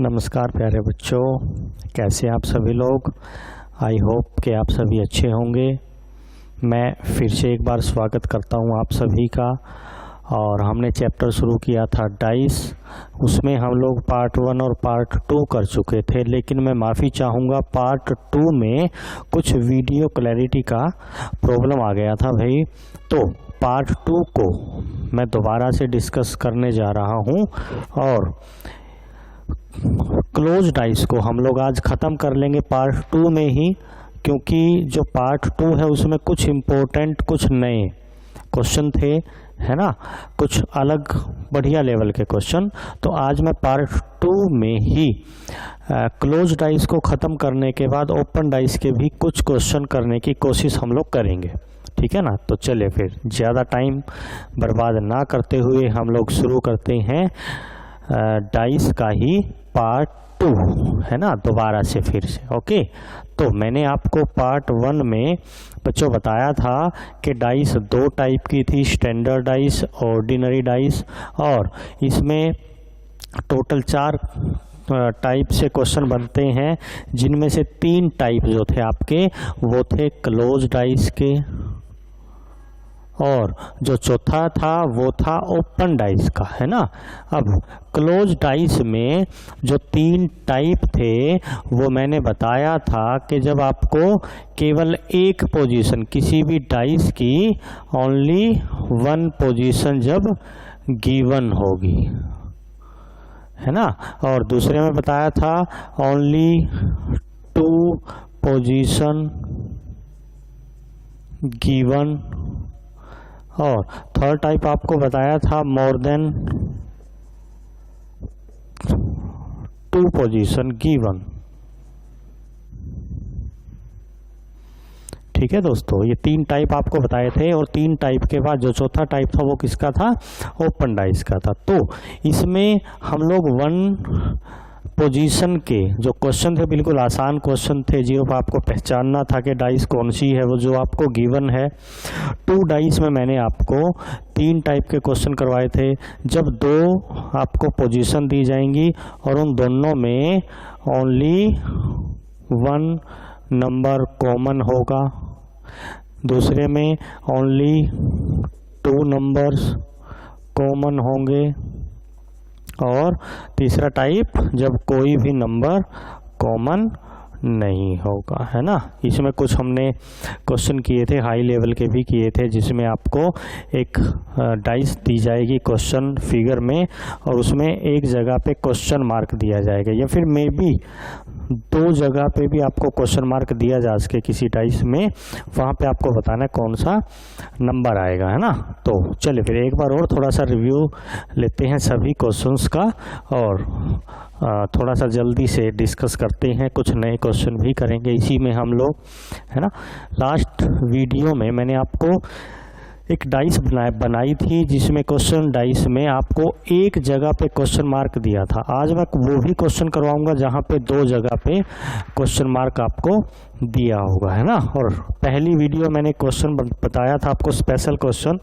नमस्कार प्यारे बच्चों, कैसे आप सभी लोग। आई होप कि आप सभी अच्छे होंगे। मैं फिर से एक बार स्वागत करता हूं आप सभी का। और हमने चैप्टर शुरू किया था डाइस, उसमें हम लोग पार्ट 1 और पार्ट 2 कर चुके थे, लेकिन मैं माफ़ी चाहूँगा पार्ट 2 में कुछ वीडियो क्लैरिटी का प्रॉब्लम आ गया था भाई। तो पार्ट 2 को मैं दोबारा से डिस्कस करने जा रहा हूँ और क्लोज डाइस को हम लोग आज ख़त्म कर लेंगे पार्ट 2 में ही, क्योंकि जो पार्ट 2 है उसमें कुछ इम्पोर्टेंट, कुछ नए क्वेश्चन थे, है ना, कुछ अलग बढ़िया लेवल के क्वेश्चन। तो आज मैं पार्ट 2 में ही क्लोज डाइस को ख़त्म करने के बाद ओपन डाइस के भी कुछ क्वेश्चन करने की कोशिश हम लोग करेंगे, ठीक है ना। तो चले फिर ज़्यादा टाइम बर्बाद ना करते हुए हम लोग शुरू करते हैं डाइस का ही पार्ट 2, है ना, दोबारा से फिर से। ओके, तो मैंने आपको पार्ट 1 में बच्चों बताया था कि डाइस 2 टाइप की थी, स्टैंडर्ड डाइस, ऑर्डिनरी डाइस, और इसमें टोटल 4 टाइप से क्वेश्चन बनते हैं, जिनमें से 3 टाइप जो थे आपके वो थे क्लोज डाइस के, और जो चौथा था वो था ओपन डाइस का, है ना। अब क्लोज डाइस में जो 3 टाइप थे वो मैंने बताया था कि जब आपको केवल एक पोजीशन किसी भी डाइस की ओनली 1 पोजीशन जब गिवन होगी, है ना, और दूसरे में बताया था ओनली 2 पोजीशन गिवन, और थर्ड टाइप आपको बताया था मोर देन 2 पोजीशन गिवन। ठीक है दोस्तों, ये 3 टाइप आपको बताए थे, और 3 टाइप के बाद जो चौथा टाइप था वो किसका था, ओपन डाइस का था। तो इसमें हम लोग 1 पोजीशन के जो क्वेश्चन थे बिल्कुल आसान क्वेश्चन थे, जिनको आपको पहचानना था कि डाइस कौन सी है, वो जो आपको गिवन है। 2 डाइस में मैंने आपको 3 टाइप के क्वेश्चन करवाए थे, जब 2 आपको पोजीशन दी जाएंगी और उन दोनों में ओनली 1 नंबर कॉमन होगा, दूसरे में ओनली 2 नंबर्स कॉमन होंगे, और तीसरा टाइप जब कोई भी नंबर कॉमन नहीं होगा, है ना। इसमें कुछ हमने क्वेश्चन किए थे, हाई लेवल के भी किए थे, जिसमें आपको एक डाइस दी जाएगी क्वेश्चन फिगर में, और उसमें एक जगह पे क्वेश्चन मार्क दिया जाएगा, या फिर मे बी 2 जगह पे भी आपको क्वेश्चन मार्क दिया जा सके किसी डाइस में, वहाँ पे आपको बताना है कौन सा नंबर आएगा, है ना। तो चलिए फिर एक बार और थोड़ा सा रिव्यू लेते हैं सभी क्वेश्चंस का, और थोड़ा सा जल्दी से डिस्कस करते हैं, कुछ नए क्वेश्चन भी करेंगे इसी में हम लोग, है ना। लास्ट वीडियो में मैंने आपको एक डाइस बनाई थी, जिसमें क्वेश्चन डाइस में आपको एक जगह पे क्वेश्चन मार्क दिया था। आज मैं वो भी क्वेश्चन करवाऊंगा जहाँ पे 2 जगह पे क्वेश्चन मार्क आपको दिया होगा, है ना। और पहली वीडियो मैंने क्वेश्चन बताया था आपको स्पेशल क्वेश्चन,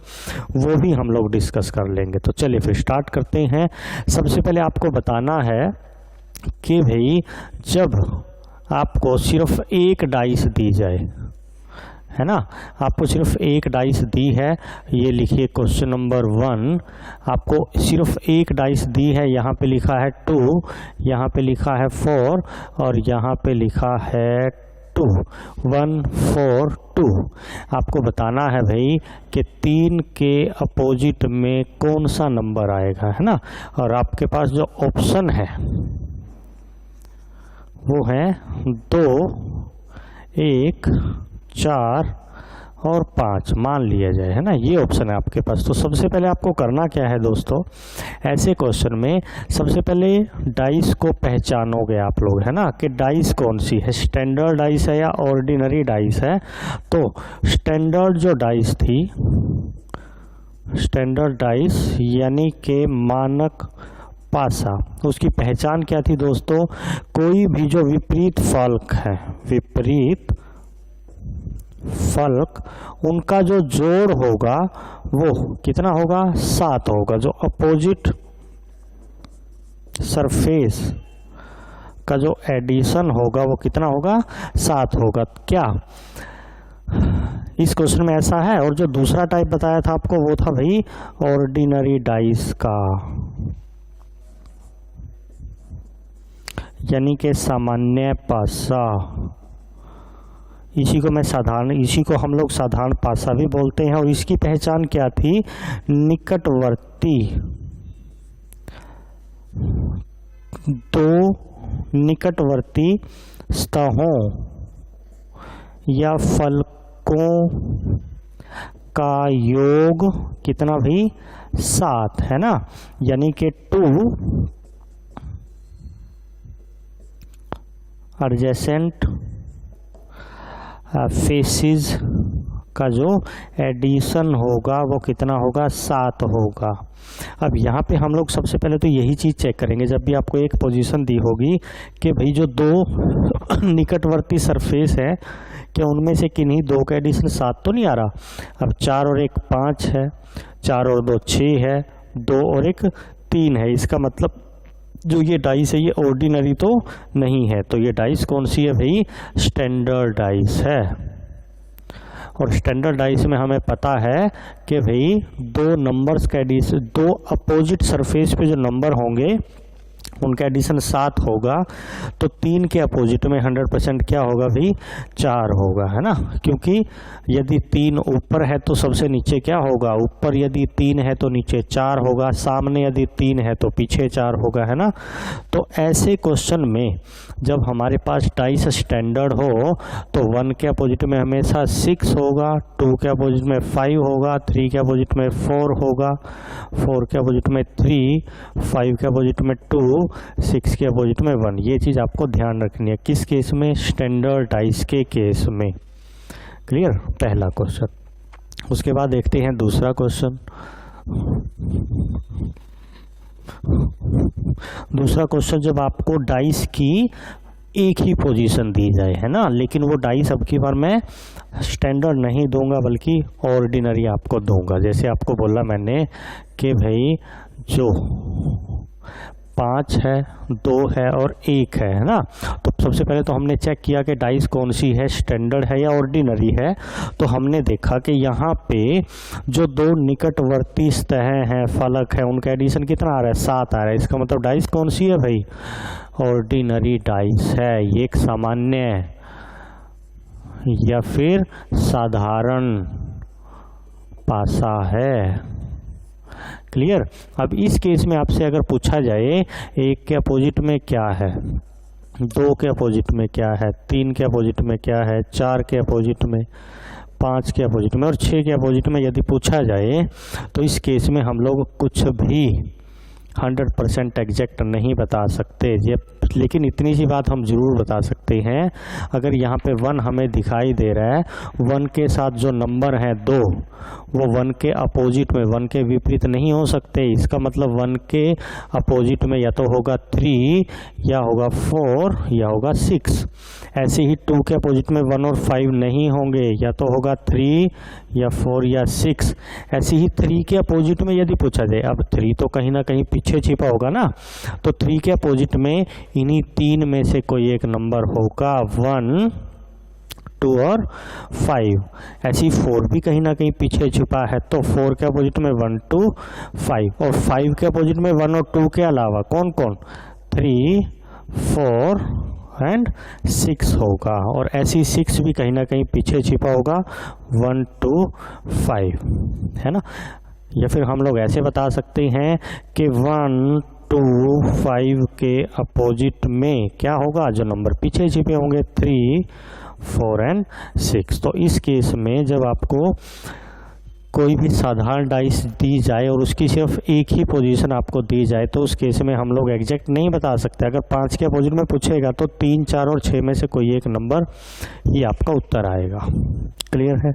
वो भी हम लोग डिस्कस कर लेंगे। तो चलिए फिर स्टार्ट करते हैं। सबसे पहले आपको बताना है कि भाई जब आपको सिर्फ एक डाइस दी जाए, है ना, आपको सिर्फ एक डाइस दी है, ये लिखिए क्वेश्चन नंबर 1, आपको सिर्फ एक डाइस दी है, यहाँ पे लिखा है 2, यहाँ पे लिखा है 4, और यहाँ पे लिखा है 2, 1 4 2। आपको बताना है भाई कि 3 के अपोजिट में कौन सा नंबर आएगा, है ना। और आपके पास जो ऑप्शन है वो है 2, 1, 4 और 5 मान लिया जाए, है ना, ये ऑप्शन है आपके पास। तो सबसे पहले आपको करना क्या है दोस्तों, ऐसे क्वेश्चन में सबसे पहले डाइस को पहचानोगे आप लोग, है ना, कि डाइस कौन सी है, स्टैंडर्ड डाइस है या ऑर्डिनरी डाइस है। तो स्टैंडर्ड जो डाइस थी, स्टैंडर्ड डाइस यानी कि मानक पासा, उसकी पहचान क्या थी दोस्तों, कोई भी जो विपरीत फलक है, विपरीत फलक, उनका जो जोड़ होगा वो कितना होगा, 7 होगा। जो अपोजिट सरफेस का जो एडिशन होगा वो कितना होगा, 7 होगा। क्या इस क्वेश्चन में ऐसा है? और जो दूसरा टाइप बताया था आपको वो था भाई ऑर्डिनरी डाइस का, यानी कि सामान्य पासा। इसी को हम लोग साधारण पासा भी बोलते हैं। और इसकी पहचान क्या थी? निकटवर्ती, दो निकटवर्ती सतहों या फलकों का योग कितना भी, 7 है ना, यानी कि 2 एडजेसेंट फेसेस का जो एडिशन होगा वो कितना होगा, 7 होगा। अब यहाँ पे हम लोग सबसे पहले तो यही चीज़ चेक करेंगे जब भी आपको एक पोजीशन दी होगी कि भाई जो 2 निकटवर्ती सरफेस है, क्या उनमें से किन्हीं 2 का एडिशन 7 तो नहीं आ रहा। अब 4 और 1 5 है, 4 और 2 6 है, 2 और 1 3 है। इसका मतलब जो ये डाइस है ये ऑर्डिनरी तो नहीं है। तो ये डाइस कौन सी है भाई, स्टैंडर्ड डाइस है। और स्टैंडर्ड डाइस में हमें पता है कि भाई 2 नंबर्स का एडिशन, 2 अपोजिट सरफेस पे जो नंबर होंगे उनका एडिशन 7 होगा। तो 3 के अपोजिट में 100% क्या होगा भाई, 4 होगा, है ना। क्योंकि यदि 3 ऊपर है तो सबसे नीचे क्या होगा, ऊपर यदि 3 है तो नीचे 4 होगा, सामने यदि 3 है तो पीछे 4 होगा, है ना। तो ऐसे क्वेश्चन में जब हमारे पास डाइस स्टैंडर्ड हो तो 1 के अपोजिट में हमेशा 6 होगा, 2 के अपोजिट में 5 होगा, 3 के अपोजिट में 4 होगा, 4 के अपोजिट में 3, 5 के अपोजिट में 2, 6 के अपोजिट में 1। ये चीज़ आपको ध्यान रखनी है। किस केस में, स्टैंडर्ड डाइस के केस में। क्लियर, पहला क्वेश्चन। उसके बाद देखते हैं दूसरा क्वेश्चन। दूसरा क्वेश्चन, जब आपको डाइस की एक ही पोजीशन दी जाए, है ना, लेकिन वो डाइस अब की बार मैं स्टैंडर्ड नहीं दूंगा बल्कि ऑर्डिनरी आपको दूंगा। जैसे आपको बोला मैंने कि भाई जो 5 है, 2 है और 1 है ना। तो सबसे पहले तो हमने चेक किया कि डाइस कौन सी है, स्टैंडर्ड है या ऑर्डिनरी है। तो हमने देखा कि यहाँ पे जो 2 निकटवर्ती सतहें हैं, फलक है, उनका एडिशन कितना आ रहा है, 7 आ रहा है। इसका मतलब डाइस कौन सी है भाई, ऑर्डिनरी डाइस है। ये एक सामान्य या फिर साधारण पासा है। क्लियर। अब इस केस में आपसे अगर पूछा जाए 1 के अपोजिट में क्या है, 2 के अपोजिट में क्या है, 3 के अपोजिट में क्या है, 4 के अपोजिट में, 5 के अपोजिट में और 6 के अपोजिट में यदि पूछा जाए तो इस केस में हम लोग कुछ भी 100% एग्जैक्ट नहीं बता सकते। लेकिन इतनी सी बात हम जरूर बता सकते हैं, अगर यहाँ पे 1 हमें दिखाई दे रहा है, 1 के साथ जो नंबर है 2 वो 1 के अपोजिट में, 1 के विपरीत नहीं हो सकते। इसका मतलब 1 के अपोजिट में या तो होगा 3 या होगा 4 या होगा 6। ऐसे ही 2 के अपोजिट में 1 और 5 नहीं होंगे, या तो होगा 3 या 4 या 6। ऐसे ही 3 के अपोजिट में यदि पूछा जाए, अब 3 तो कहीं ना कहीं पीछे छिपा होगा ना, तो 3 के अपोजिट में इन्हीं 3 में से कोई एक नंबर होगा, 1, 2 और 5। ऐसी 4 भी कहीं ना कहीं पीछे छुपा है, तो 4 के अपोजिट में 1, 2, 5 और 5 के अपोजिट में 1 और 2 के अलावा कौन कौन, 3, 4 एंड 6 होगा। और ऐसी 6 भी कहीं ना कहीं पीछे छिपा होगा, 1, 2, 5, है ना। या फिर हम लोग ऐसे बता सकते हैं कि 1, 2, 5 के अपोजिट में क्या होगा, जो नंबर पीछे छिपे होंगे, 3, 4 एंड 6। तो इस केस में जब आपको कोई भी साधारण डाइस दी जाए और उसकी सिर्फ एक ही पोजीशन आपको दी जाए तो उस केस में हम लोग एग्जैक्ट नहीं बता सकते। अगर 5 के अपोजिट में पूछेगा तो 3, 4 और 6 में से कोई एक नंबर ही आपका उत्तर आएगा। क्लियर है।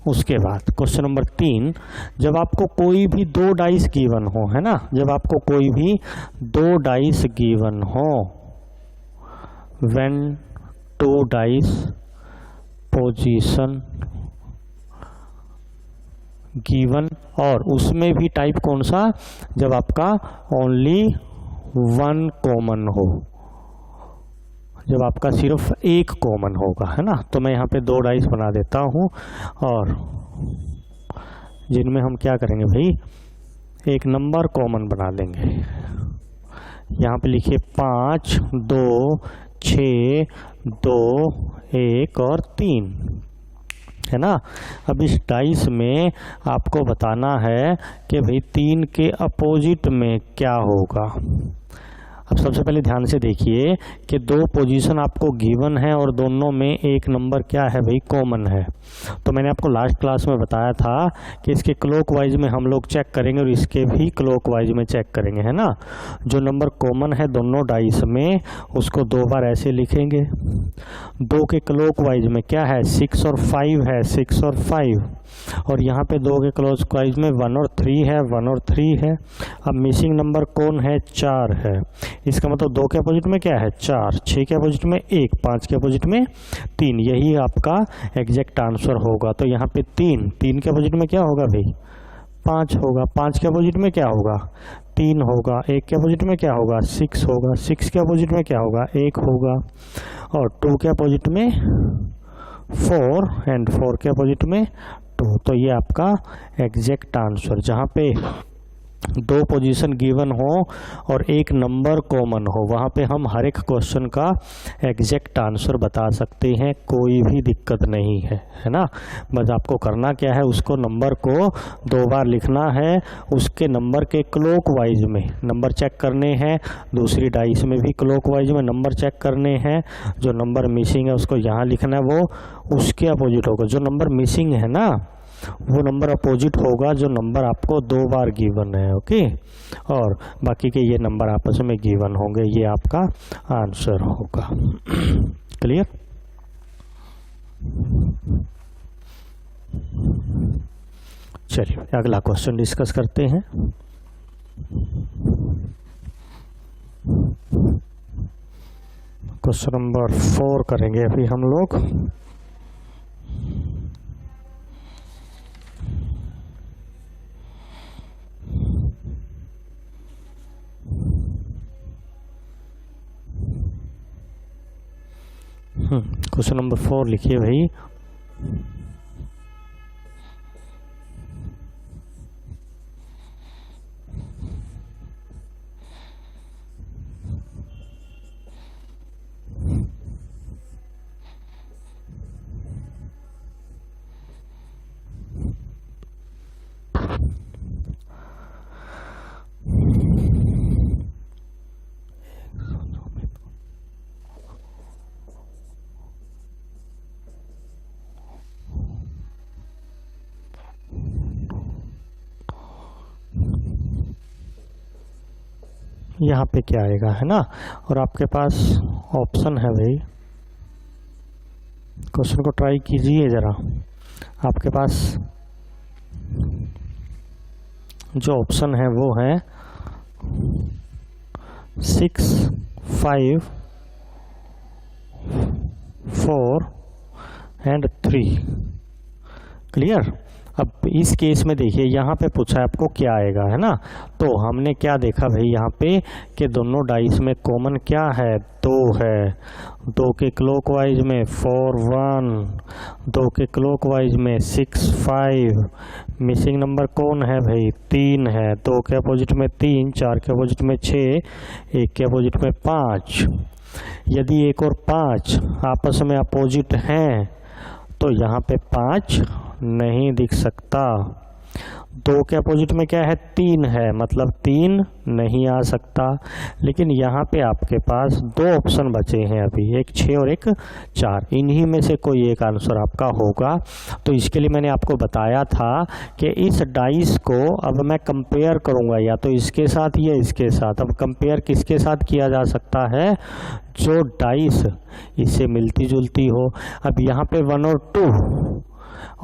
उसके बाद क्वेश्चन नंबर 3, जब आपको कोई भी 2 डाइस गिवन हो, है ना, जब आपको कोई भी 2 डाइस गिवन हो, व्हेन 2 डाइस पोजीशन गिवन, और उसमें भी टाइप कौन सा, जब आपका ओनली वन कॉमन हो, जब आपका सिर्फ एक कॉमन होगा, है ना। तो मैं यहाँ पे 2 डाइस बना देता हूँ और जिनमें हम क्या करेंगे भाई, एक नंबर कॉमन बना लेंगे। यहाँ पे लिखिए 5, 2, 6, 2, 1 और 3, है ना। अब इस डाइस में आपको बताना है कि भाई 3 के अपोजिट में क्या होगा। अब सबसे पहले ध्यान से देखिए कि 2 पोजीशन आपको गिवन है और दोनों में एक नंबर क्या है भाई, कॉमन है। तो मैंने आपको लास्ट क्लास में बताया था कि इसके क्लॉकवाइज में हम लोग चेक करेंगे और इसके भी क्लॉकवाइज में चेक करेंगे, है ना। जो नंबर कॉमन है दोनों डाइस में, उसको 2 बार ऐसे लिखेंगे। 2 के क्लॉकवाइज में क्या है, 6 और 5 है, 6 और 5, और यहाँ पे 2 के क्लॉकवाइज में 1 और 3 है, 1 और 3 है। अब मिसिंग नंबर कौन है, 4 है। इसका मतलब 2 के अपोजिट में क्या है, 4, 6 के अपोजिट में 1, 5 के अपोजिट में 3, यही आपका एग्जैक्ट आंसर होगा। तो यहाँ पे 3 के अपोजिट में क्या होगा भाई, 5 होगा। 5 के अपोजिट में क्या होगा, 3 होगा। 1 के अपोजिट में क्या होगा, 6 होगा। 6 के अपोजिट में क्या होगा, 1 होगा। और 2 के अपोजिट में 4 एंड 4 के अपोजिट में 2। तो ये आपका एग्जैक्ट आंसर, जहाँ पे 2 पोजीशन गिवन हो और एक नंबर कॉमन हो, वहाँ पे हम हर एक क्वेश्चन का एग्जैक्ट आंसर बता सकते हैं, कोई भी दिक्कत नहीं है, है ना। बस आपको करना क्या है, उसको नंबर को 2 बार लिखना है, उसके नंबर के क्लॉकवाइज में नंबर चेक करने हैं, दूसरी डाइस में भी क्लॉकवाइज में नंबर चेक करने हैं। जो नंबर मिसिंग है उसको यहाँ लिखना है, वो उसके अपोजिट होगा। जो नंबर मिसिंग है ना, वो नंबर अपोजिट होगा जो नंबर आपको 2 बार गिवन है, ओके। और बाकी के ये नंबर आपस में गिवन होंगे, ये आपका आंसर होगा। क्लियर। चलिए अगला क्वेश्चन डिस्कस करते हैं। क्वेश्चन नंबर 4 करेंगे अभी हम लोग। क्वेश्चन नंबर 4 लिखिए भाई। यहाँ पे क्या आएगा, है ना। और आपके पास ऑप्शन है भाई, क्वेश्चन को ट्राई कीजिए जरा। आपके पास जो ऑप्शन है वो है 6, 5, 4 एंड 3। क्लियर। अब इस केस में देखिए, यहाँ पे पूछा है आपको क्या आएगा, है ना। तो हमने क्या देखा भाई यहाँ पे कि दोनों डाइस में कॉमन क्या है, 2 है। 2 के क्लॉकवाइज में 4, 1, 2 के क्लॉकवाइज में 6, 5। मिसिंग नंबर कौन है भाई, 3 है। 2 के अपोजिट में 3, 4 के अपोजिट में 6, 1 के अपोजिट में 5। यदि 1 और 5 आपस में अपोजिट हैं तो यहाँ पे 5 नहीं दिख सकता। 2 के अपोजिट में क्या है, 3 है, मतलब 3 नहीं आ सकता। लेकिन यहाँ पे आपके पास 2 ऑप्शन बचे हैं अभी, एक 6 और एक 4। इन्हीं में से कोई एक आंसर आपका होगा। तो इसके लिए मैंने आपको बताया था कि इस डाइस को अब मैं कंपेयर करूँगा, या तो इसके साथ या इसके साथ। अब कंपेयर किसके साथ किया जा सकता है, जो डाइस इससे मिलती जुलती हो। अब यहाँ पे 1 और 2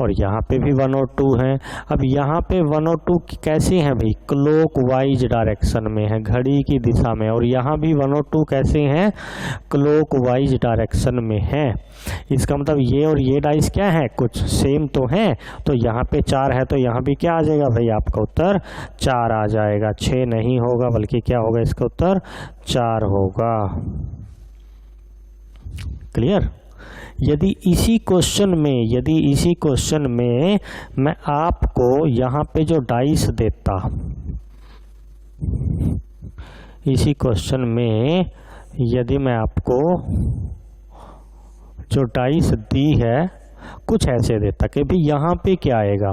और यहाँ पे भी 1 और 2 हैं। अब यहाँ पे 1 और 2 कैसे हैं भाई, क्लॉकवाइज डायरेक्शन में है, घड़ी की दिशा में, और यहाँ भी 1 और 2 कैसे हैं, क्लॉकवाइज डायरेक्शन में है। इसका मतलब ये और ये डाइस क्या है, कुछ सेम तो हैं। तो यहाँ पे 4 है तो यहाँ भी क्या आ जाएगा भाई, आपका उत्तर 4 आ जाएगा, 6 नहीं होगा, बल्कि क्या होगा, इसका उत्तर 4 होगा। क्लियर। यदि इसी क्वेश्चन में मैं आपको यहाँ पे जो डाइस देता, इसी क्वेश्चन में यदि मैं आपको जो डाइस दी है कुछ ऐसे देता कि भाई यहाँ पे क्या आएगा।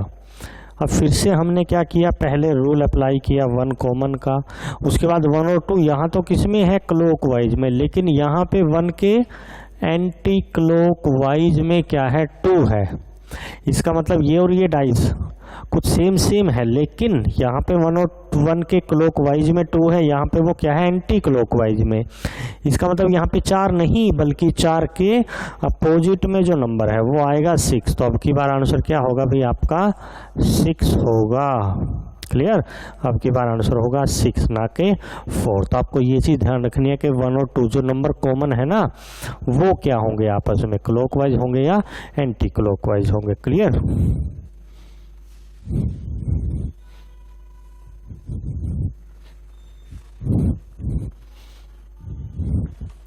अब फिर से हमने क्या किया, पहले रूल अप्लाई किया 1 कॉमन का, उसके बाद 1 और 2 यहाँ तो किस में है, क्लॉकवाइज में, लेकिन यहाँ पे 1 के एंटी क्लॉकवाइज में क्या है, 2 है। इसका मतलब ये और ये डाइस कुछ सेम है, लेकिन यहाँ पे 1 और 1 के क्लॉकवाइज में 2 है, यहाँ पे वो क्या है, एंटी क्लॉकवाइज में। इसका मतलब यहाँ पे 4 नहीं, बल्कि 4 के अपोजिट में जो नंबर है वो आएगा 6। तो अब की बार आंसर क्या होगा भाई, आपका 6 होगा। क्लियर। अब की बार आंसर होगा 6 ना के 4। तो आपको ये चीज़ ध्यान रखनी है कि 1 और 2 जो नंबर कॉमन है ना, वो क्या होंगे, आपस में क्लॉकवाइज होंगे या एंटी क्लॉकवाइज होंगे। क्लियर।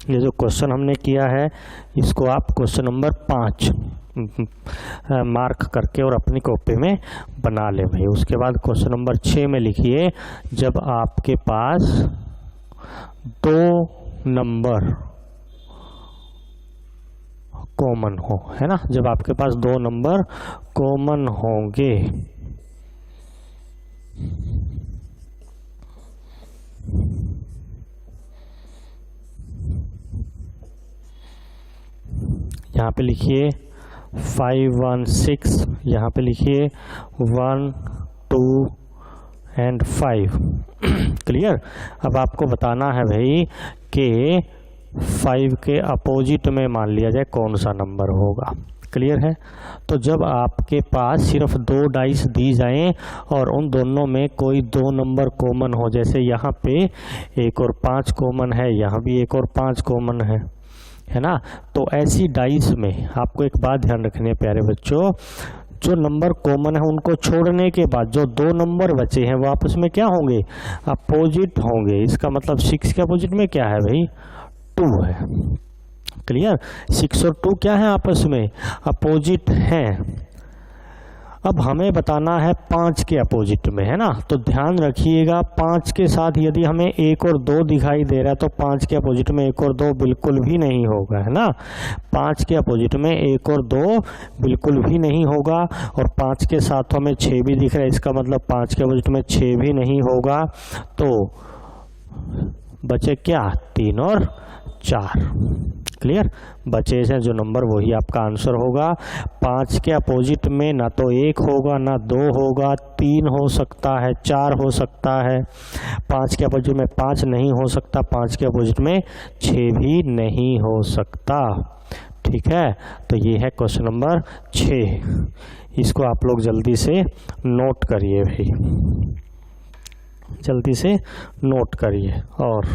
ये जो क्वेश्चन हमने किया है इसको आप क्वेश्चन नंबर 5 मार्क करके और अपनी कॉपी में बना ले भाई। उसके बाद क्वेश्चन नंबर 6 में लिखिए, जब आपके पास 2 नंबर कॉमन हो, है ना, जब आपके पास 2 नंबर कॉमन होंगे यहाँ पे लिखिए 5 1 6, यहाँ पे लिखिए 1 2 एंड 5। क्लियर। अब आपको बताना है भाई कि 5 के अपोजिट में मान लिया जाए कौन सा नंबर होगा। क्लियर है। तो जब आपके पास सिर्फ 2 डाइस दी जाएं और उन दोनों में कोई 2 नंबर कॉमन हो, जैसे यहाँ पे 1 और 5 कॉमन है, यहाँ भी 1 और 5 कॉमन है ना, तो ऐसी डाइस में आपको एक बात ध्यान रखनी है प्यारे बच्चों, जो नंबर कॉमन है उनको छोड़ने के बाद जो 2 नंबर बचे हैं वो आपस में क्या होंगे, अपोजिट होंगे। इसका मतलब 6 के अपोजिट में क्या है भाई, 2 है। क्लियर। 6 और 2 क्या है, आपस में अपोजिट हैं। अब हमें बताना है 5 के अपोजिट में, है ना, तो ध्यान रखिएगा 5 के साथ यदि हमें 1 और 2 दिखाई दे रहा है तो 5 के अपोजिट में 1 और 2 बिल्कुल भी नहीं होगा, है ना। 5 के अपोजिट में 1 और 2 बिल्कुल भी नहीं होगा, और 5 के साथ हमें 6 भी दिख रहा है, इसका मतलब 5 के अपोजिट में 6 भी नहीं होगा। तो बचे क्या, 3 और 4। क्लियर। बचे हैं जो नंबर वही आपका आंसर होगा। 5 के अपोजिट में ना तो 1 होगा ना 2 होगा, 3 हो सकता है, 4 हो सकता है। 5 के अपोजिट में 5 नहीं हो सकता, 5 के अपोजिट में 6 भी नहीं हो सकता। ठीक है। तो ये है क्वेश्चन नंबर 6। इसको आप लोग जल्दी से नोट करिए भाई, जल्दी से नोट करिए। और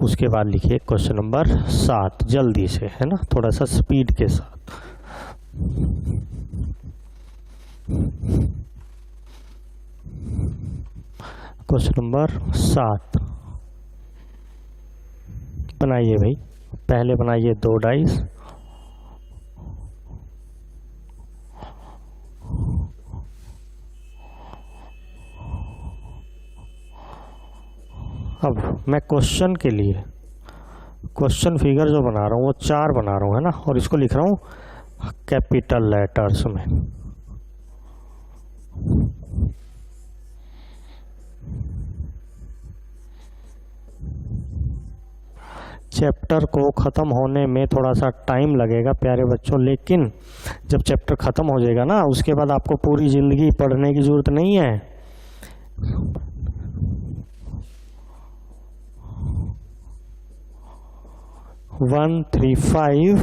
उसके बाद लिखिए क्वेश्चन नंबर 7 जल्दी से, है ना, थोड़ा सा स्पीड के साथ। क्वेश्चन नंबर 7 बनाइए भाई। पहले बनाइए 2 डाइस, अब मैं क्वेश्चन के लिए क्वेश्चन फिगर जो बना रहा हूँ वो 4 बना रहा हूँ, है ना, और इसको लिख रहा हूँ कैपिटल लेटर्स में। चैप्टर को ख़त्म होने में थोड़ा सा टाइम लगेगा प्यारे बच्चों, लेकिन जब चैप्टर ख़त्म हो जाएगा ना उसके बाद आपको पूरी ज़िंदगी पढ़ने की ज़रूरत नहीं है। 1 3 5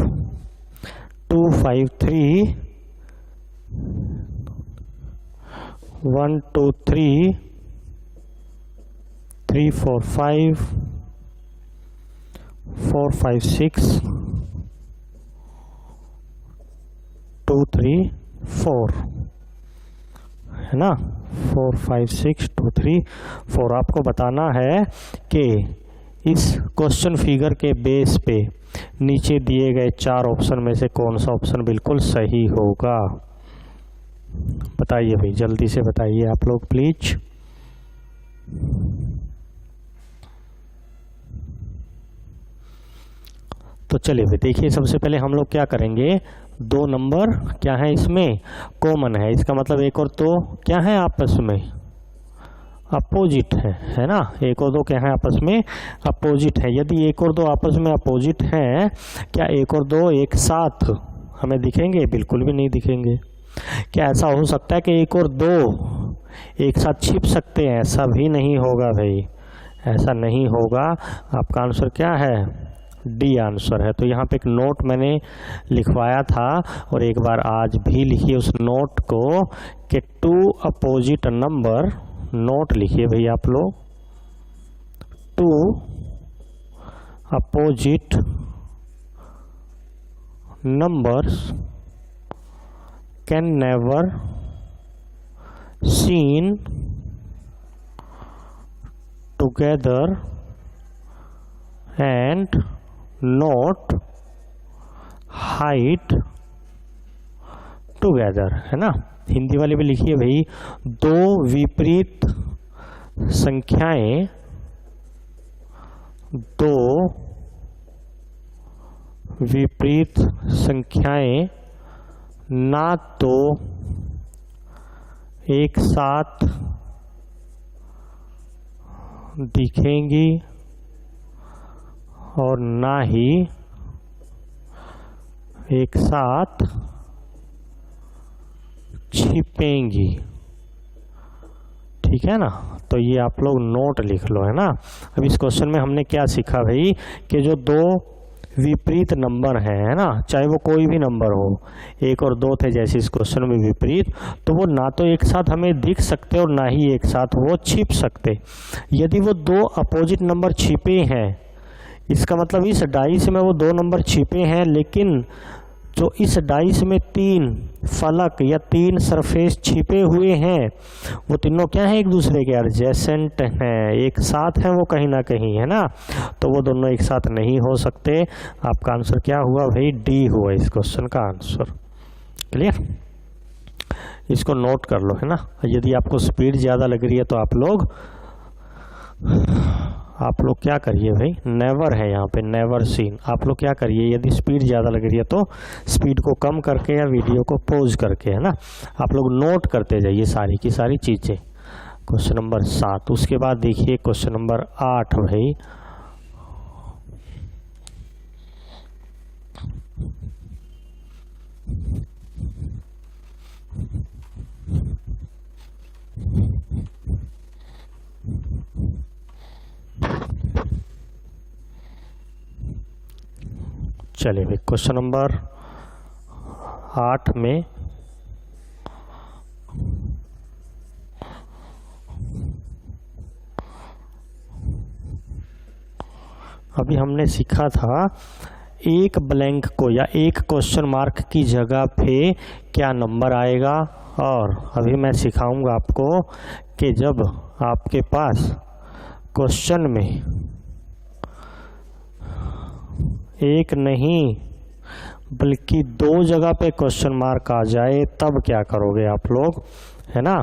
2 5 3 1 2 3 3 4 5 4 5 6 2 3 4 है ना, 4 5 6 2 3 4। आपको बताना है कि इस क्वेश्चन फिगर के बेस पे नीचे दिए गए 4 ऑप्शन में से कौन सा ऑप्शन बिल्कुल सही होगा। बताइए भाई, जल्दी से बताइए आप लोग प्लीज। तो चलिए भाई देखिए, सबसे पहले हम लोग क्या करेंगे, 2 नंबर क्या है इसमें कॉमन है, इसका मतलब 1 और 2 क्या है आपस में अपोजिट है ना। 1 और 2 क्या है आपस में अपोजिट है। यदि 1 और 2 आपस में अपोजिट हैं, क्या 1 और 2 एक साथ हमें दिखेंगे? बिल्कुल भी नहीं दिखेंगे। क्या ऐसा हो सकता है कि 1 और 2 एक साथ छिप सकते हैं? ऐसा भी नहीं होगा भाई, ऐसा नहीं होगा। आपका आंसर क्या है? डी आंसर है। तो यहाँ पे एक नोट मैंने लिखवाया था और एक बार आज भी लिखिए उस नोट को कि 2 अपोजिट नंबर, नोट लिखिए भाई आप लोग, 2 opposite numbers can never seen together and not hide together, है ना। हिंदी वाले भी लिखिए भाई, 2 विपरीत संख्याएं, 2 विपरीत संख्याएं ना तो एक साथ दिखेंगी और ना ही एक साथ छिपेंगी, ठीक है ना। तो ये आप लोग नोट लिख लो, है ना। अब इस क्वेश्चन में हमने क्या सीखा भाई कि जो 2 विपरीत नंबर हैं, है ना, चाहे वो कोई भी नंबर हो, 1 और 2 थे जैसे इस क्वेश्चन में विपरीत, तो वो ना तो एक साथ हमें दिख सकते और ना ही एक साथ वो छिप सकते। यदि वो 2 अपोजिट नंबर छिपे हैं, इसका मतलब इस डाइस में वो 2 नंबर छिपे हैं, लेकिन जो इस डाइस में 3 फलक या 3 सरफेस छिपे हुए हैं, वो तीनों क्या हैं? एक दूसरे के एडजेसेंट हैं, एक साथ हैं वो कहीं ना कहीं, है ना। तो वो दोनों एक साथ नहीं हो सकते। आपका आंसर क्या हुआ भाई? डी हुआ इस क्वेश्चन का आंसर। क्लियर? इसको नोट कर लो, है ना। यदि आपको स्पीड ज़्यादा लग रही है तो आप लोग क्या करिए भाई, नेवर है यहाँ पे, नेवर सीन। आप लोग क्या करिए, यदि स्पीड ज़्यादा लग रही है तो स्पीड को कम करके या वीडियो को पॉज करके, है ना, आप लोग नोट करते जाइए सारी की सारी चीज़ें। Question number 7। उसके बाद देखिए क्वेश्चन नंबर 8 भाई। चलिए भाई क्वेश्चन नंबर 8 में अभी हमने सीखा था एक ब्लैंक को या एक क्वेश्चन मार्क की जगह पे क्या नंबर आएगा, और अभी मैं सिखाऊंगा आपको कि जब आपके पास क्वेश्चन में एक नहीं बल्कि 2 जगह पे क्वेश्चन मार्क आ जाए तब क्या करोगे आप लोग, है ना।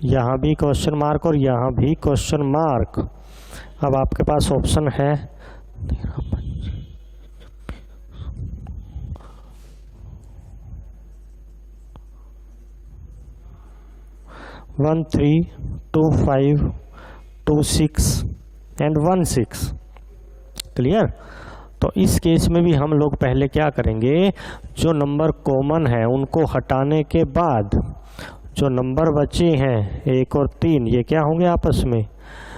यहाँ भी क्वेश्चन मार्क और यहाँ भी क्वेश्चन मार्क। अब आपके पास ऑप्शन है 1 3 2 5 2 6 एंड 1 6। क्लियर? तो इस केस में भी हम लोग पहले क्या करेंगे, जो नंबर कॉमन है उनको हटाने के बाद जो नंबर बचे हैं 1 और 3, ये क्या होंगे आपस में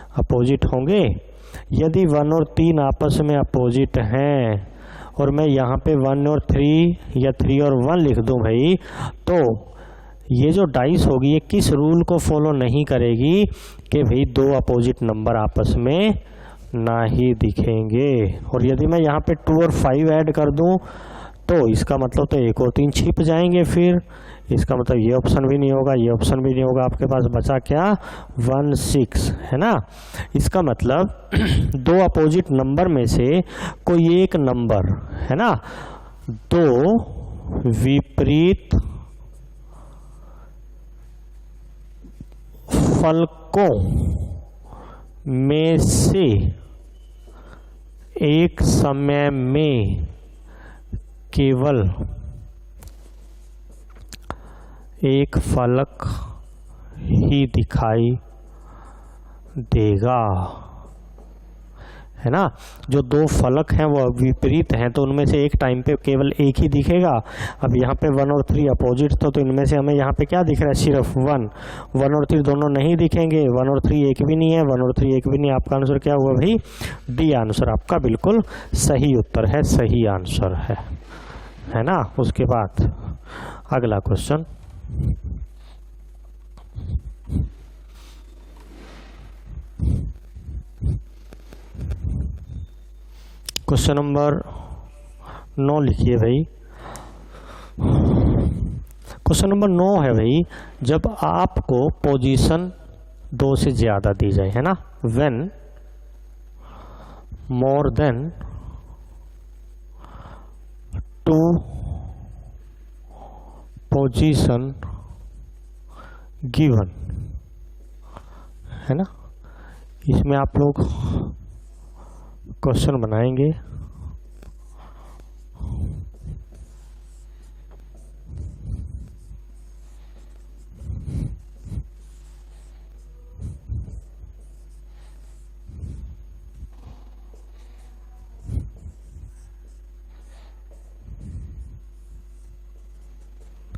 अपोजिट होंगे। यदि 1 और 3 आपस में अपोजिट हैं और मैं यहाँ पे 1 और 3 या 3 और 1 लिख दूं भाई, तो ये जो डाइस होगी ये किस रूल को फॉलो नहीं करेगी कि भाई 2 अपोजिट नंबर आपस में ना ही दिखेंगे। और यदि मैं यहाँ पे 2 और 5 ऐड कर दूं तो इसका मतलब तो 1 और 3 छिप जाएंगे, फिर इसका मतलब ये ऑप्शन भी नहीं होगा, ये ऑप्शन भी नहीं होगा। आपके पास बचा क्या? 1 6 है ना। इसका मतलब 2 अपोजिट नंबर में से कोई एक नंबर है ना 2 विपरीत फलकों में से एक समय में केवल एक फलक ही दिखाई देगा, है ना। जो 2 फलक हैं वो विपरीत हैं तो उनमें से एक टाइम पे केवल एक ही दिखेगा। अब यहाँ पे 1 और 3 अपोजिट तो इनमें से हमें यहाँ पे क्या दिख रहा है? सिर्फ 1 और 3 दोनों नहीं दिखेंगे। 1 और 3 एक भी नहीं है, 1 और 3 एक भी नहीं है। आपका आंसर क्या हुआ भाई? डी आंसर आपका बिल्कुल सही उत्तर है, सही आंसर है ना। उसके बाद अगला क्वेश्चन, क्वेश्चन नंबर 9 लिखिए भाई। क्वेश्चन नंबर 9 है भाई, जब आपको पोजीशन 2 से ज्यादा दी जाए, है ना, when more than 2 position given, है ना। इसमें आप लोग क्वेश्चन बनाएंगे।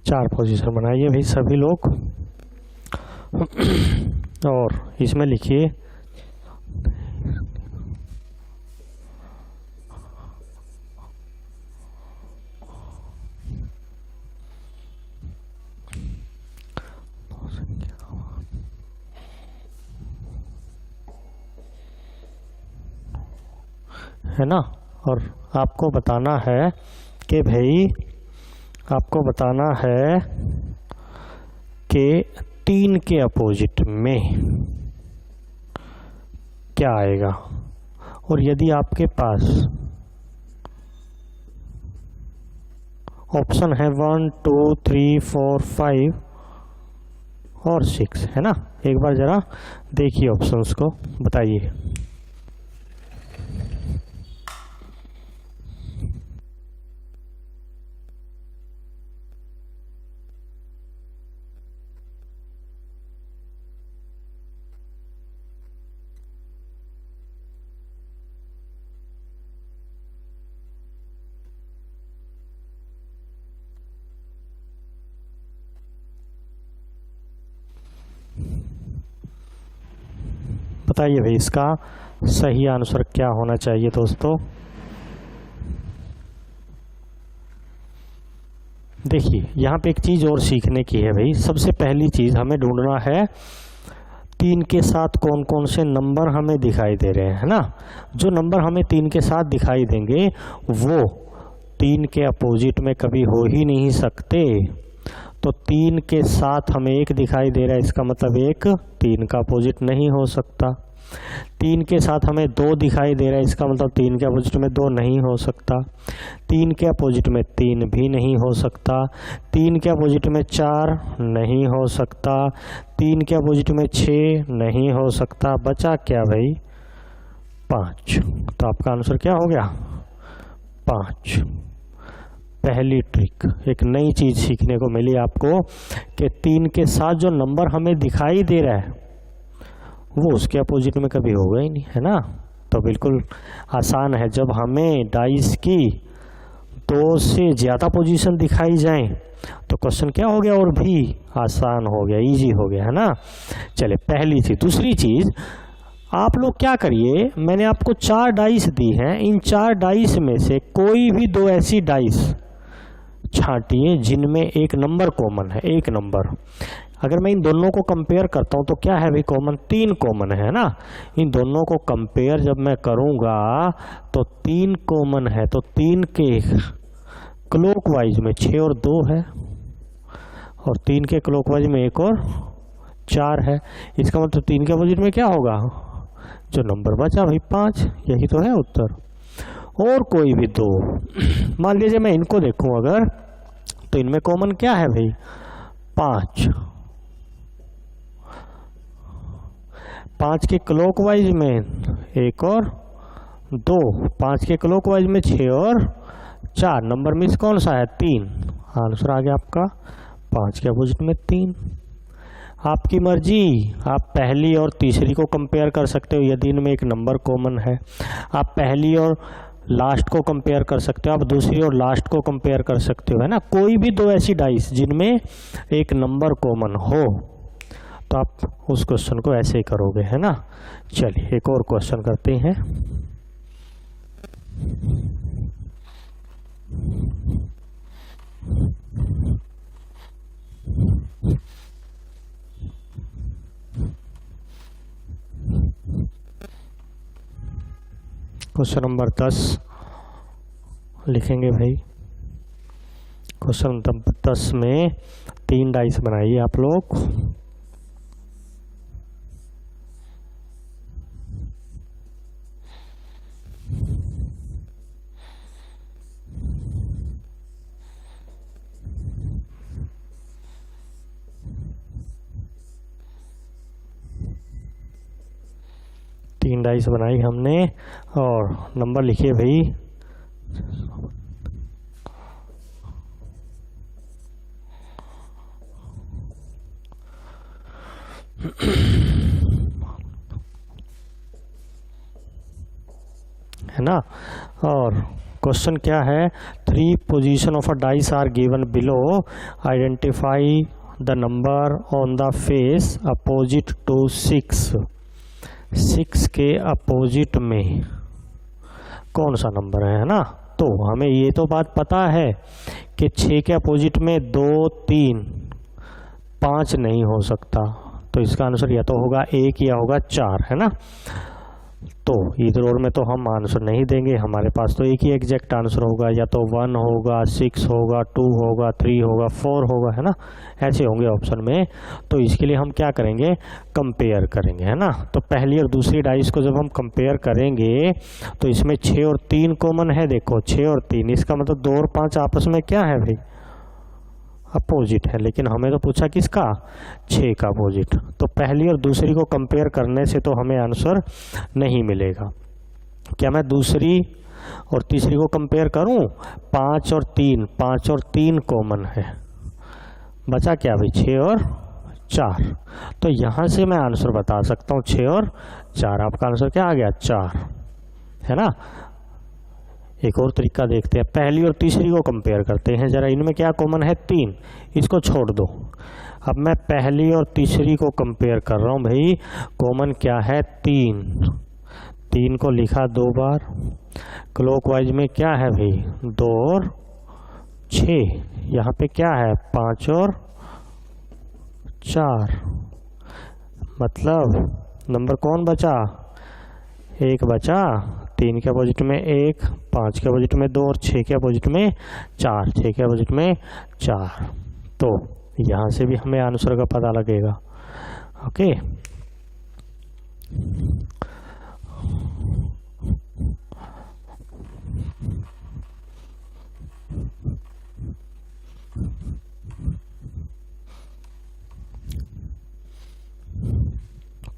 चार पोजीशन बनाइए भाई सभी लोग और इसमें लिखिए है ना। और आपको बताना है कि भाई आपको बताना है कि 3 के अपोजिट में क्या आएगा। और यदि आपके पास ऑप्शन है 1 2 3 4 5 और 6, है ना, एक बार जरा देखिए ऑप्शंस को, बताइए। बताइए भाई इसका सही आंसर क्या होना चाहिए दोस्तों। देखिए यहाँ पे एक चीज और सीखने की है भाई। सबसे पहली चीज हमें ढूंढना है 3 के साथ कौन कौन से नंबर हमें दिखाई दे रहे हैं, है ना। जो नंबर हमें 3 के साथ दिखाई देंगे वो 3 के अपोजिट में कभी हो ही नहीं सकते। तो 3 के साथ हमें 1 दिखाई दे रहा है, इसका मतलब 1 3 का अपोजिट नहीं हो सकता। 3 के साथ हमें 2 दिखाई दे रहा है, इसका मतलब 3 के अपोजिट में 2 नहीं हो सकता। 3 के अपोजिट में 3 भी नहीं हो सकता। 3 के अपोजिट में 4 नहीं हो सकता। 3 के अपोजिट में 6 नहीं हो सकता। बचा क्या भाई? 5। तो आपका आंसर क्या हो गया? 5। पहली ट्रिक, एक नई चीज सीखने को मिली आपको कि 3 के साथ जो नंबर हमें दिखाई दे रहा है वो उसके अपोजिट में कभी होगा ही नहीं, है ना। तो बिल्कुल आसान है। जब हमें डाइस की 2 से ज़्यादा पोजीशन दिखाई जाए तो क्वेश्चन क्या हो गया? और भी आसान हो गया, इजी हो गया, है ना। चले पहली चीज। दूसरी चीज, आप लोग क्या करिए, मैंने आपको 4 डाइस दी हैं, इन 4 डाइस में से कोई भी 2 ऐसी डाइस छांटिए जिनमें एक नंबर कॉमन है, एक नंबर। अगर मैं इन दोनों को कंपेयर करता हूं तो क्या है भाई कॉमन, 3 कॉमन है ना। इन दोनों को कंपेयर जब मैं करूंगा तो 3 कॉमन है, तो 3 के क्लॉकवाइज में 6 और 2 है, और 3 के क्लॉकवाइज में 1 और 4 है। इसका मतलब 3 के अपोजिट में क्या होगा, जो नंबर बचा भाई 5, यही तो है उत्तर। और कोई भी 2, मान लीजिए मैं इनको देखूं अगर, तो इनमें कॉमन क्या है भाई 5, 5 के क्लॉकवाइज में 1 और 2, 5 के क्लॉकवाइज में 6 और 4, नंबर मिस कौन सा है 3, आंसर आ गया आपका 5 के अपोजिट में 3। आपकी मर्जी, आप पहली और तीसरी को कंपेयर कर सकते हो यदि इनमें एक नंबर कॉमन है, आप पहली और लास्ट को कंपेयर कर सकते हो, आप दूसरी और लास्ट को कंपेयर कर सकते हो, है ना। कोई भी 2 ऐसी डाइस जिनमें एक नंबर कॉमन हो तो आप उस क्वेश्चन को ऐसे ही करोगे, है ना। चलिए एक और क्वेश्चन करते हैं। क्वेश्चन नंबर 10 लिखेंगे भाई। क्वेश्चन नंबर 10 में 3 डाइस बनाइए आप लोग। तीन डाइस बनाई हमने और नंबर लिखिए भाई। है ना। और क्वेश्चन क्या है, 3 position of a dice are given below, identify the number on the face opposite to 6। 6 के अपोजिट में कौन सा नंबर है ना। तो हमें ये तो बात पता है कि 6 के अपोजिट में 2, 3, 5 नहीं हो सकता, तो इसका आंसर या तो होगा 1 या होगा 4, है ना। तो इधर और में तो हम आंसर नहीं देंगे, हमारे पास तो एक ही एग्जैक्ट आंसर होगा, या तो 1 होगा, 6 होगा, 2 होगा, 3 होगा, 4 होगा, है ना। ऐसे होंगे ऑप्शन में। तो इसके लिए हम क्या करेंगे, कंपेयर करेंगे, है ना। तो पहली और दूसरी डाइस को जब हम कंपेयर करेंगे तो इसमें 6 और 3 कॉमन है। देखो 6 और 3, इसका मतलब 2 और 5 आपस में क्या है भाई, अपोजिट है। लेकिन हमें तो पूछा किसका, 6 का अपोजिट। तो पहली और दूसरी को कंपेयर करने से तो हमें आंसर नहीं मिलेगा। क्या मैं दूसरी और तीसरी को कंपेयर करूं, 5 और 3, 5 और 3 कॉमन है, बचा क्या भाई 6 और 4। तो यहां से मैं आंसर बता सकता हूं 6 और 4। आपका आंसर क्या आ गया 4, है ना। एक और तरीका देखते हैं, पहली और तीसरी को कंपेयर करते हैं जरा। इनमें क्या कॉमन है 3, इसको छोड़ दो। अब मैं पहली और तीसरी को कंपेयर कर रहा हूं भाई, कॉमन क्या है 3। 3 को लिखा 2 बार। क्लॉकवाइज में क्या है भाई 2 और 6, यहाँ पे क्या है 5 और 4। मतलब नंबर कौन बचा, 1 बचा। 3 के अपोजिट में 1, 5 के अपोजिट में 2 और 6 के अपोजिट में 4, 6 के अपोजिट में 4। तो यहाँ से भी हमें आंसर का पता लगेगा। ओके,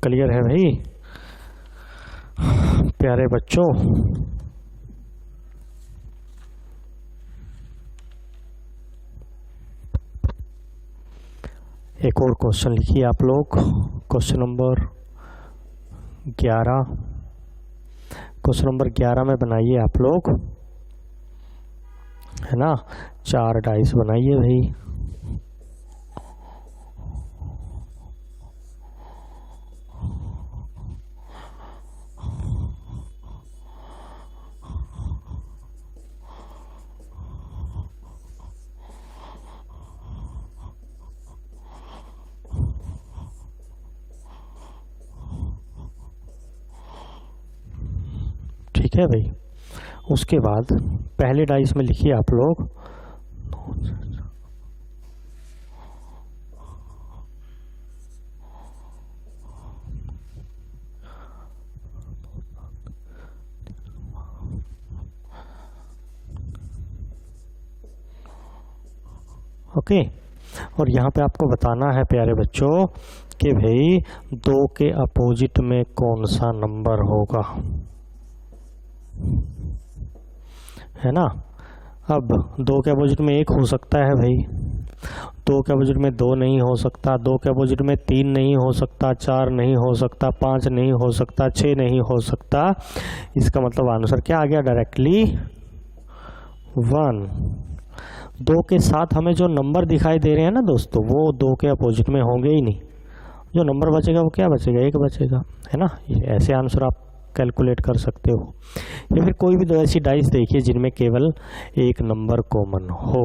क्लियर है भाई प्यारे बच्चों। एक और क्वेश्चन लिखिए आप लोग, क्वेश्चन नंबर 11। क्वेश्चन नंबर 11 में बनाइए आप लोग, है ना। 4 डाइस बनाइए भाई। ठीक है भाई। उसके बाद पहले डाइस में लिखिए आप लोग ओके। और यहाँ पे आपको बताना है प्यारे बच्चों कि भाई 2 के अपोजिट में कौन सा नंबर होगा, है ना। अब 2 के अपोजिट में 1 हो सकता है भाई, 2 के अपोजिट में 2 नहीं हो सकता, 2 के अपोजिट में 3 नहीं हो सकता, 4 नहीं हो सकता, 5 नहीं हो सकता, 6 नहीं हो सकता। इसका मतलब आंसर क्या आ गया डायरेक्टली 1। 2 के साथ हमें जो नंबर दिखाई दे रहे हैं ना दोस्तों, वो 2 के अपोजिट में होंगे ही नहीं। जो नंबर बचेगा वो क्या बचेगा, 1 बचेगा, है ना। ऐसे आंसर आप कैलकुलेट कर सकते हो। या फिर कोई भी 2 ऐसी डाइस देखिए जिनमें केवल एक नंबर कॉमन हो,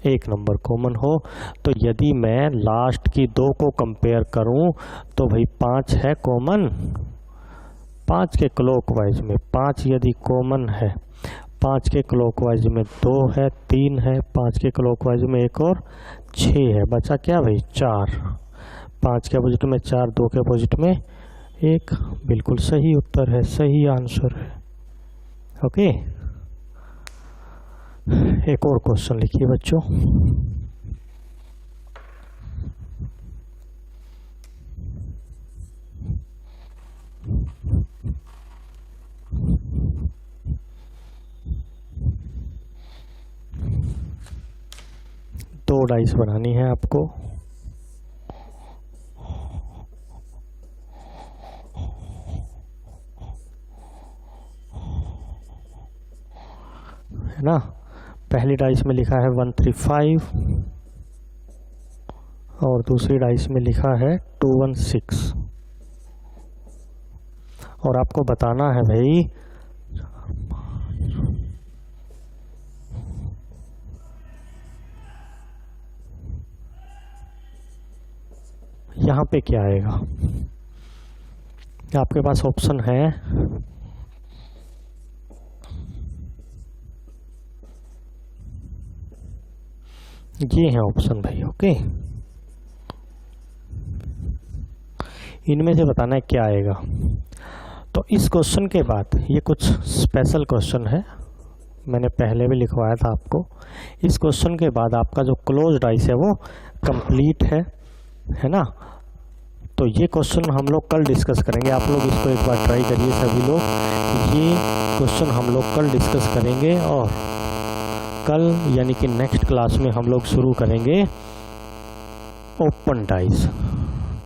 एक नंबर कॉमन हो। तो यदि मैं लास्ट की 2 को कंपेयर करूं तो भाई 5 है कॉमन, 5 के क्लॉकवाइज में 5 यदि कॉमन है, 5 के क्लॉकवाइज में 2 है, 3 है, 5 के क्लॉकवाइज में 1 और 6 है, बचा क्या भाई 4। 5 के अपोजिट में 4, 2 के अपोजिट में 1, बिल्कुल सही उत्तर है, सही आंसर है। ओके। एक और क्वेश्चन लिखिए बच्चों। दो डाइस बनानी है आपको। है ना। पहली डाइस में लिखा है 135 और दूसरी डाइस में लिखा है 216। और आपको बताना है भाई यहाँ पे क्या आएगा। आपके पास ऑप्शन है ये है ऑप्शन भाई। ओके, इनमें से बताना है क्या आएगा। तो इस क्वेश्चन के बाद ये कुछ स्पेशल क्वेश्चन है, मैंने पहले भी लिखवाया था आपको। इस क्वेश्चन के बाद आपका जो क्लोज डाइस है वो कंप्लीट है ना। तो ये क्वेश्चन हम लोग कल डिस्कस करेंगे। आप लोग इसको एक बार ट्राई करिए सभी लोग। ये क्वेश्चन हम लोग कल डिस्कस करेंगे और कल यानी कि नेक्स्ट क्लास में हम लोग शुरू करेंगे ओपन डाइस।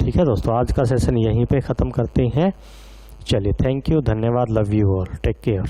ठीक है दोस्तों, आज का सेशन यहीं पे ख़त्म करते हैं। चलिए, थैंक यू, धन्यवाद, love you all, take care.